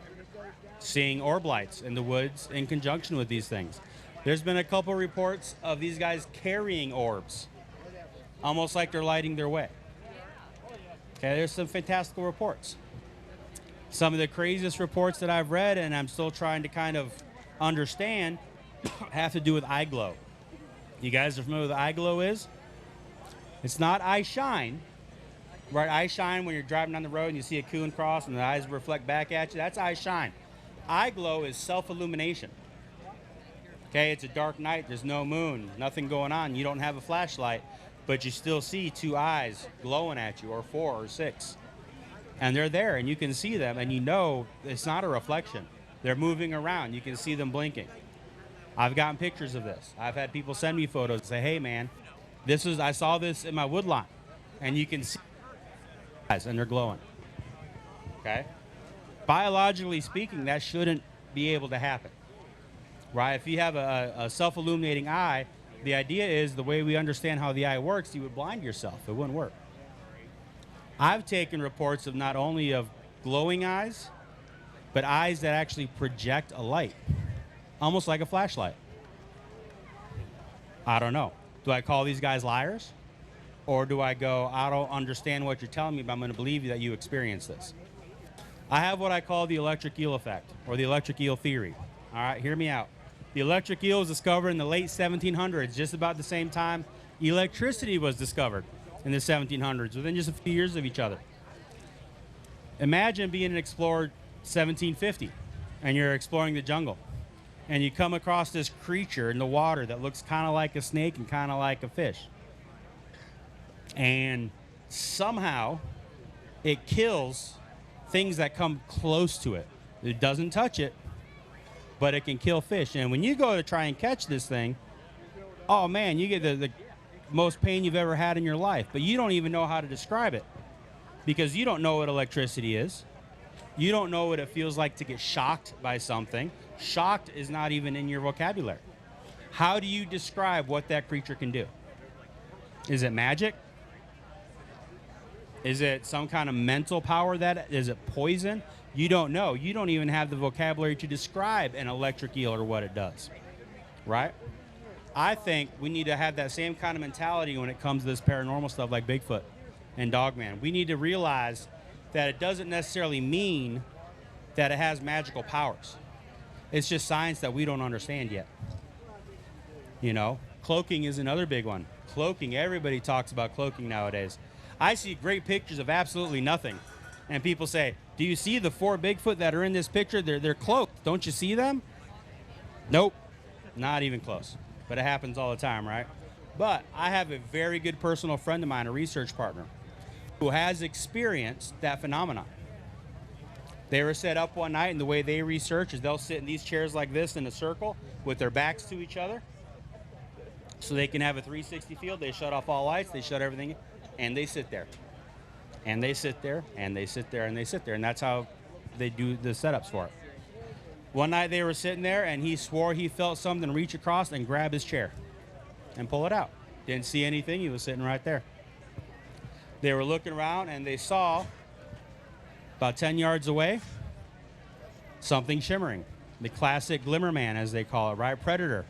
Seeing orb lights in the woods in conjunction with these things. There's been a couple reports of these guys carrying orbs, almost like they're lighting their way. Okay, there's some fantastical reports. Some of the craziest reports that I've read, and I'm still trying to kind of understand, have to do with eye glow. You guys are familiar with what eye glow is? It's not eye shine, right? Eye shine when you're driving down the road and you see a coon cross and the eyes reflect back at you. That's eye shine. Eye glow is self-illumination. Okay, it's a dark night. There's no moon, nothing going on. You don't have a flashlight, but you still see two eyes glowing at you, or four or six. And they're there, and you can see them, and you know it's not a reflection. They're moving around. You can see them blinking. I've gotten pictures of this. I've had people send me photos and say, hey, man, I saw this in my woodlot, and you can see eyes, and they're glowing. Okay? Biologically speaking, that shouldn't be able to happen, right? If you have a self-illuminating eye, the idea is the way we understand how the eye works, you would blind yourself. It wouldn't work. I've taken reports of not only of glowing eyes, but eyes that actually project a light, almost like a flashlight. I don't know. Do I call these guys liars? Or do I go, I don't understand what you're telling me, but I'm going to believe you that you experienced this? I have what I call the electric eel effect, or the electric eel theory. All right, hear me out. The electric eel was discovered in the late 1700s, just about the same time electricity was discovered in the 1700s, within just a few years of each other. Imagine being an explorer 1750, and you're exploring the jungle, and you come across this creature in the water that looks kind of like a snake and kind of like a fish. And somehow it kills things that come close to it. It doesn't touch it, but it can kill fish. And when you go to try and catch this thing, oh man, you get the most pain you've ever had in your life, but you don't even know how to describe it because you don't know what electricity is. You don't know what it feels like to get shocked by something. Shocked is not even in your vocabulary. How do you describe what that creature can do? Is it magic? Is it some kind of mental power is it poison? You don't know. You don't even have the vocabulary to describe an electric eel or what it does, right? I think we need to have that same kind of mentality when it comes to this paranormal stuff like Bigfoot and Dogman. We need to realize that it doesn't necessarily mean that it has magical powers. It's just science that we don't understand yet. You know, cloaking is another big one. Cloaking, everybody talks about cloaking nowadays. I see great pictures of absolutely nothing. And people say, do you see the 4 Bigfoot that are in this picture? They're cloaked. Don't you see them? Nope, not even close. But it happens all the time, right? But I have a very good personal friend of mine, a research partner, who has experienced that phenomenon. They were set up one night, and the way they research is they'll sit in these chairs like this in a circle with their backs to each other so they can have a 360 field. They shut off all lights, they shut everything, and they sit there. And they sit there, and they sit there, and they sit there, and that's how they do the setups for it. One night they were sitting there, and he swore he felt something reach across and grab his chair and pull it out. Didn't see anything. He was sitting right there. They were looking around, and they saw, about 10 yards away, something shimmering. The classic glimmer man, as they call it, right? Predator.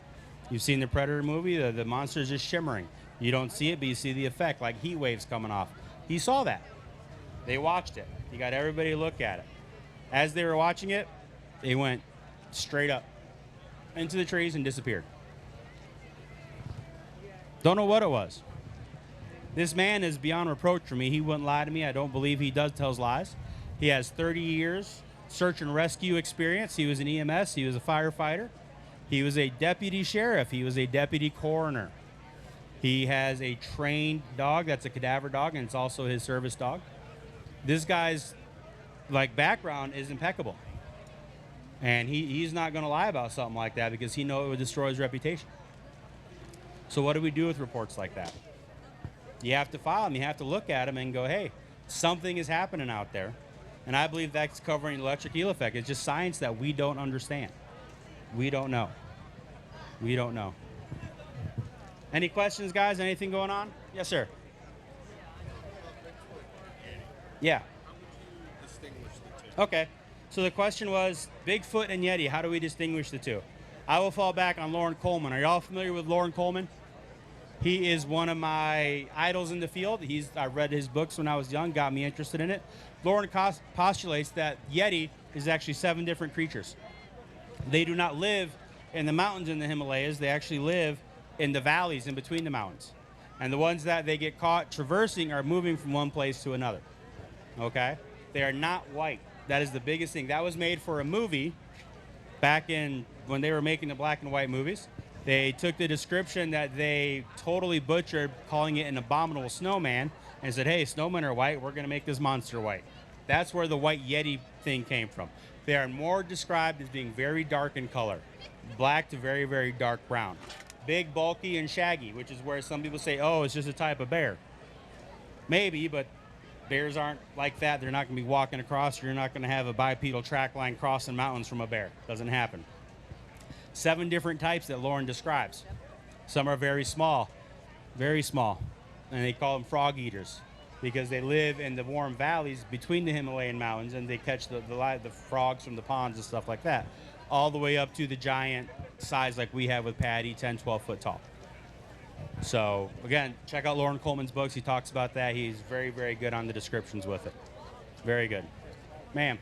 You've seen the Predator movie. The monster's just shimmering. You don't see it, but you see the effect, like heat waves coming off. He saw that. They watched it. He got everybody to look at it. As they were watching it, they went straight up into the trees and disappeared. Don't know what it was. This man is beyond reproach for me. He wouldn't lie to me. I don't believe he tells lies. He has 30 years search and rescue experience. He was an EMS. He was a firefighter. He was a deputy sheriff. He was a deputy coroner. He has a trained dog that's a cadaver dog, and it's also his service dog. This guy's background is impeccable. And he's not going to lie about something like that because he knows it would destroy his reputation. So what do we do with reports like that? You have to file them. You have to look at them and go, hey, something is happening out there. And I believe that's covering the electric eel effect. It's just science that we don't understand. We don't know. We don't know. Any questions, guys? Anything going on? Yes, sir. Yeah. Okay. So the question was Bigfoot and Yeti. How do we distinguish the two? I will fall back on Loren Coleman. Are y'all familiar with Loren Coleman? He is one of my idols in the field. I read his books when I was young, got me interested in it. Loren postulates that Yeti is actually 7 different creatures. They do not live in the mountains in the Himalayas. They actually live in the valleys in between the mountains. And the ones that they get caught traversing are moving from one place to another. Okay? They are not white. That is the biggest thing. That was made for a movie back in when they were making the black and white movies. They took the description that they totally butchered, calling it an abominable snowman, and said, hey, snowmen are white. We're going to make this monster white. That's where the white Yeti thing came from. They are more described as being very dark in color, black to very, very dark brown. Big, bulky, and shaggy, which is where some people say, oh, it's just a type of bear. Maybe, but bears aren't like that. They're not going to be walking across. You're not going to have a bipedal track line crossing mountains from a bear. Doesn't happen. 7 different types that Loren describes. Some are very small, and they call them frog eaters because they live in the warm valleys between the Himalayan mountains, and they catch the frogs from the ponds and stuff like that, all the way up to the giant size like we have with Patty, 10, 12 foot tall. So, again, check out Loren Coleman's books. He talks about that. He's very, very good on the descriptions with it. Very good. Ma'am.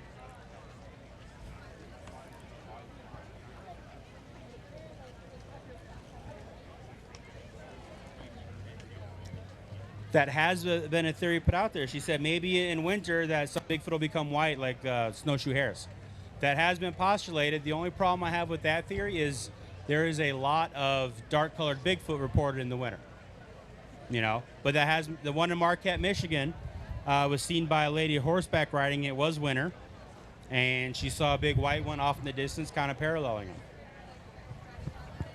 That has been a theory put out there. She said maybe in winter that some Bigfoot will become white like snowshoe hares. That has been postulated. The only problem I have with that theory is there is a lot of dark-colored Bigfoot reported in the winter. You know, but the one in Marquette, Michigan, was seen by a lady horseback riding. It was winter, and she saw a big white one off in the distance, kind of paralleling him.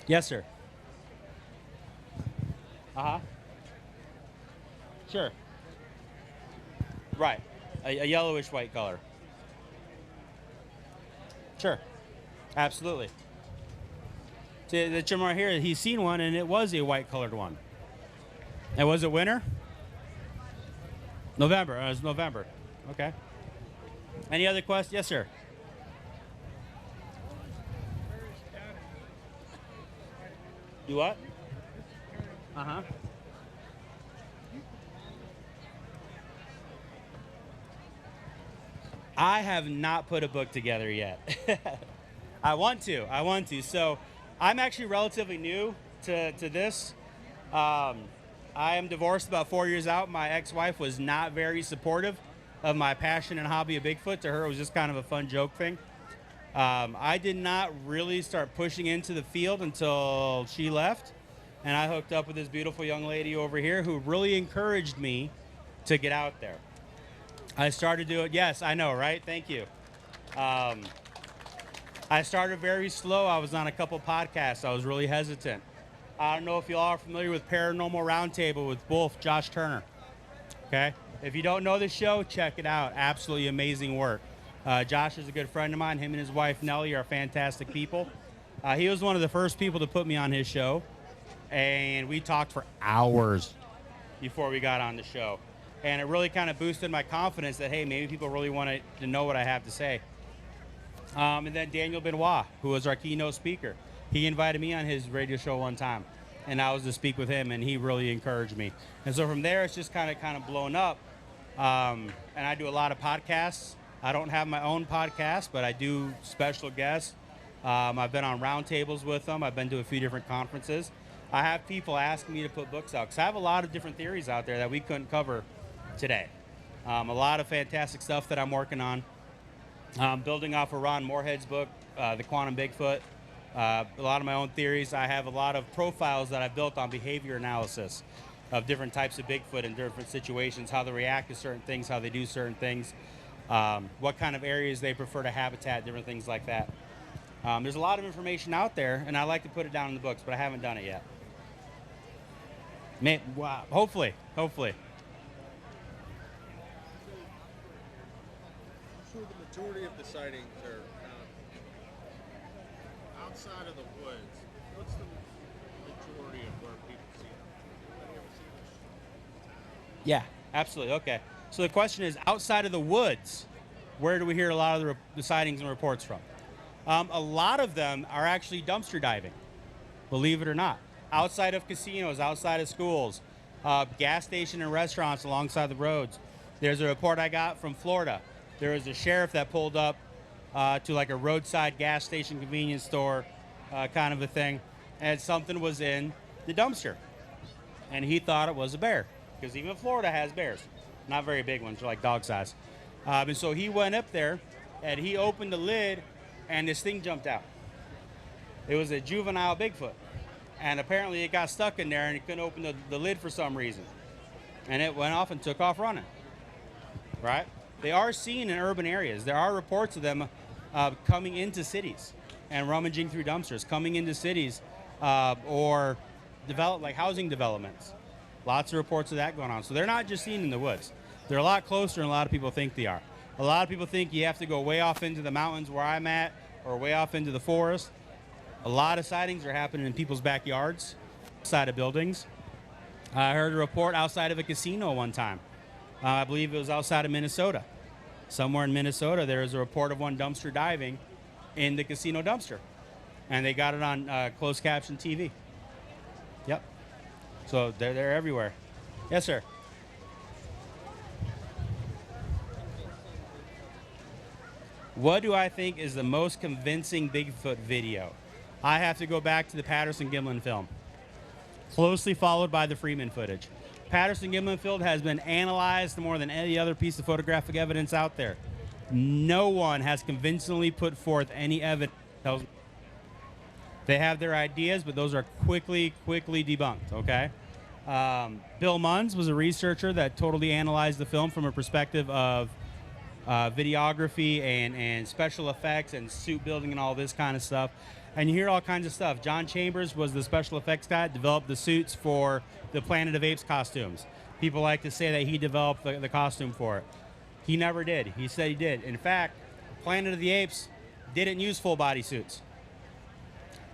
Yes, sir. Sure. Right. A yellowish white color. Sure. Absolutely. See, the gentleman right here, he's seen one, and it was a white colored one. And was it winter? November. It was November. Okay. Any other questions? Yes, sir. Do what? I have not put a book together yet. I want to. So I'm actually relatively new to this. I am divorced about 4 years out. My ex-wife was not very supportive of my passion and hobby of Bigfoot. To her, it was just kind of a fun joke thing. I did not really start pushing into the field until she left. And I hooked up with this beautiful young lady over here who really encouraged me to get out there. I started doing, yes, I know, right? Thank you. I started very slow. I was on a couple podcasts. I was really hesitant. I don't know if you all are familiar with Paranormal Roundtable with Wolf, Josh Turner. Okay? If you don't know the show, check it out. Absolutely amazing work. Josh is a good friend of mine. Him and his wife, Nellie, are fantastic people. He was one of the first people to put me on his show. And we talked for hours before we got on the show. And it really kind of boosted my confidence that, hey, maybe people really want to know what I have to say. And then Daniel Benoit, who was our keynote speaker, he invited me on his radio show one time, and I was to speak with him, and he really encouraged me. And so from there, it's just kind of blown up. And I do a lot of podcasts. I don't have my own podcast, but I do special guests. I've been on roundtables with them. I've been to a few different conferences. I have people asking me to put books out because I have a lot of different theories out there that we couldn't cover today. A lot of fantastic stuff that I'm working on. Building off of Ron Moorhead's book, The Quantum Bigfoot, a lot of my own theories. I have a lot of profiles that I've built on behavior analysis of different types of Bigfoot in different situations, how they react to certain things, how they do certain things, what kind of areas they prefer to habitat, different things like that. There's a lot of information out there, and I like to put it down in the books, but I haven't done it yet. Wow. Hopefully. I'm sure the majority of the sightings are outside of the woods. What's the majority of where people see them? Have you ever seen this? Yeah, absolutely. Okay. So the question is, outside of the woods, where do we hear a lot of the sightings and reports from? A lot of them are actually dumpster diving, believe it or not. Outside of casinos, outside of schools, gas station and restaurants alongside the roads. There's a report I got from Florida. There was a sheriff that pulled up to like a roadside gas station convenience store kind of a thing, and something was in the dumpster. And he thought it was a bear, because even Florida has bears. Not very big ones, they're like dog size. And so he went up there, and he opened the lid, and this thing jumped out. It was a juvenile Bigfoot. And apparently it got stuck in there, and he couldn't open the lid for some reason. And it went off and took off running. Right? They are seen in urban areas. There are reports of them coming into cities and rummaging through dumpsters, coming into cities or like housing developments. Lots of reports of that going on. So they're not just seen in the woods. They're a lot closer than a lot of people think they are. A lot of people think you have to go way off into the mountains where I'm at, or way off into the forest. A lot of sightings are happening in people's backyards, outside of buildings. I heard a report outside of a casino one time. I believe it was outside of Minnesota. Somewhere in Minnesota, there was a report of one dumpster diving in the casino dumpster. And they got it on closed caption TV. Yep. So they're everywhere. Yes, sir. What do I think is the most convincing Bigfoot video? I have to go back to the Patterson-Gimlin film, closely followed by the Freeman footage. Patterson-Gimlin film has been analyzed more than any other piece of photographic evidence out there. No one has convincingly put forth any evidence. They have their ideas, but those are quickly debunked, okay? Bill Munns was a researcher that totally analyzed the film from a perspective of videography and special effects and suit building and all this kind of stuff. And you hear all kinds of stuff. John Chambers was the special effects guy that developed the suits for the Planet of Apes costumes. People like to say that he developed the costume for it. He never did. He said he did. In fact, Planet of the Apes didn't use full body suits.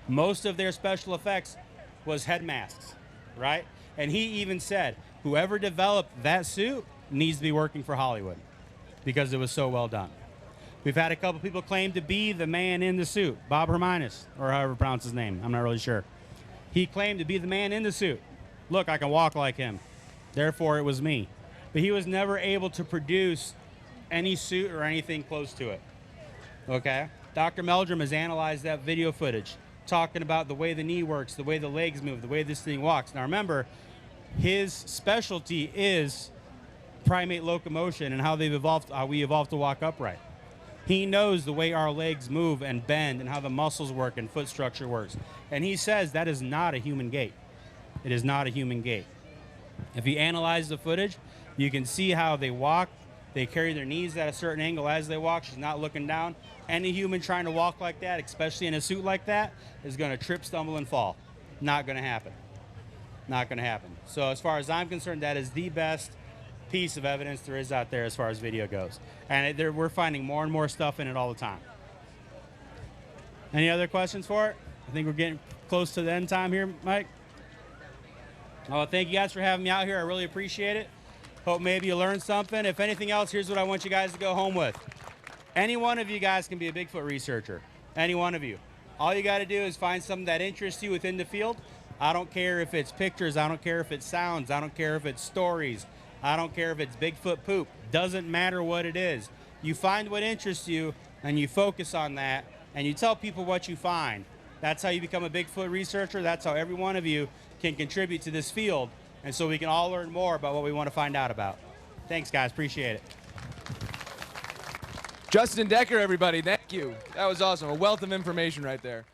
Most of their special effects was head masks, right? And he even said, whoever developed that suit needs to be working for Hollywood because it was so well done. We've had a couple people claim to be the man in the suit. Bob Herminus, or however you pronounce his name. I'm not really sure. He claimed to be the man in the suit. Look, I can walk like him. Therefore, it was me. But he was never able to produce any suit or anything close to it. Okay? Dr. Meldrum has analyzed that video footage, talking about the way the knee works, the way the legs move, the way this thing walks. Now remember, his specialty is primate locomotion and how we evolved to walk upright. He knows the way our legs move and bend and how the muscles work and foot structure works. And he says that is not a human gait. It is not a human gait. If you analyze the footage, you can see how they walk. They carry their knees at a certain angle as they walk. She's not looking down. Any human trying to walk like that, especially in a suit like that, is going to trip, stumble, and fall. Not going to happen. Not going to happen. So as far as I'm concerned, that is the best piece of evidence there is out there as far as video goes. And we're finding more and more stuff in it all the time. Any other questions for it? I think we're getting close to the end time here, Mike. Oh, thank you guys for having me out here. I really appreciate it. Hope maybe you learned something. If anything else, here's what I want you guys to go home with. Any one of you guys can be a Bigfoot researcher. Any one of you. All you got to do is find something that interests you within the field. I don't care if it's pictures. I don't care if it's sounds. I don't care if it's stories. I don't care if it's Bigfoot poop. Doesn't matter what it is. You find what interests you, and you focus on that, and you tell people what you find. That's how you become a Bigfoot researcher. That's how every one of you can contribute to this field, and so we can all learn more about what we want to find out about. Thanks, guys. Appreciate it. Justin Decker, everybody, thank you. That was awesome. A wealth of information right there.